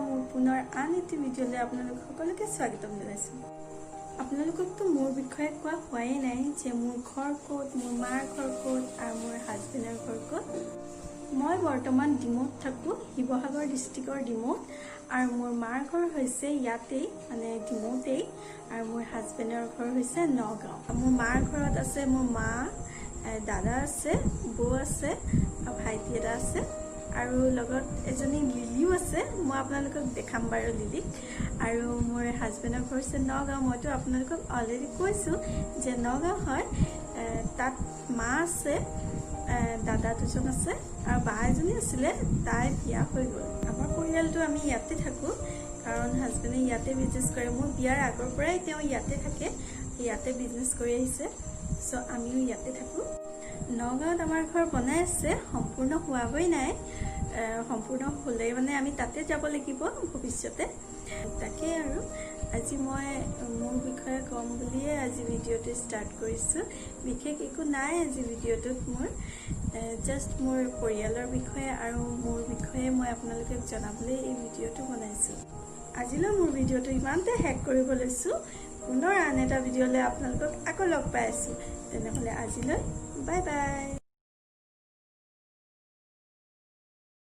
মোৰ পুনৰ আন এটি ভিডিঅ'লৈ আপোনালোক সকলোকে স্বাগতম জনাইছোঁ। আপোনালোককতো মোৰ বিষয়ে কোৱা হোৱাই নাই যে মোৰ ঘৰ ক'ত, মোৰ মাৰ ঘৰ ক'ত আৰু মোৰ হাজবেণ্ডৰ ঘৰ ক'ত। মই বৰ্তমান ডিমৌত থাকোঁ, শিৱসাগৰ ডিষ্ট্ৰিক্টৰ ডিমৌত, আৰু মোৰ মাৰ ঘৰ হৈছে ইয়াতেই মানে ডিমৌতেই, আৰু মোৰ হাজবেণ্ডৰ ঘৰ হৈছে নগাঁও। মোৰ মাৰ ঘৰত আছে মোৰ মা, দাদা আছে, বৌ আছে আৰু ভাইটি এটা আছে, আৰু লগত এজনী লিলিও আছে। মই আপোনালোকক দেখাম বাৰু লিলিক। আৰু মোৰ হাজবেণ্ডৰ ঘৰ হৈছে নগাঁও। মইতো আপোনালোকক অলৰেডি কৈছোঁ যে নগাঁও হয়। তাত মা আছে, দাদা দুজন আছে আৰু বা এজনী আছিলে, তাই বিয়া হৈ গ'ল। আমাৰ পৰিয়ালটো আমি ইয়াতে থাকোঁ কাৰণ হাজবেণ্ডে ইয়াতে বিজনেছ কৰে। মোৰ বিয়াৰ আগৰ পৰাই তেওঁ ইয়াতে থাকে, ইয়াতে বিজনেছ কৰি আহিছে, চ' আমিও ইয়াতে থাকোঁ। নগাঁৱত আমাৰ ঘৰ বনাই আছে, সম্পূৰ্ণ হোৱাগৈ নাই। সম্পূৰ্ণ হ'লে মানে আমি তাতে যাব লাগিব ভৱিষ্যতে। তাকে আৰু আজি মই মোৰ বিষয়ে ক'ম বুলিয়ে আজি ভিডিঅ'টো ষ্টাৰ্ট কৰিছোঁ। বিশেষ একো নাই আজি ভিডিঅ'টোত মোৰ, জাষ্ট মোৰ পৰিয়ালৰ বিষয়ে আৰু মোৰ বিষয়ে মই আপোনালোকক জনাবলৈ এই ভিডিঅ'টো বনাইছোঁ। আজিলৈ মোৰ ভিডিঅ'টো ইমানতে শেষ কৰিব লৈছোঁ। পুনৰ আন এটা ভিডিঅ'লৈ আপোনালোকক আকৌ লগ পাই আছোঁ। তেনেহ'লে আজিলৈ বাই বাই।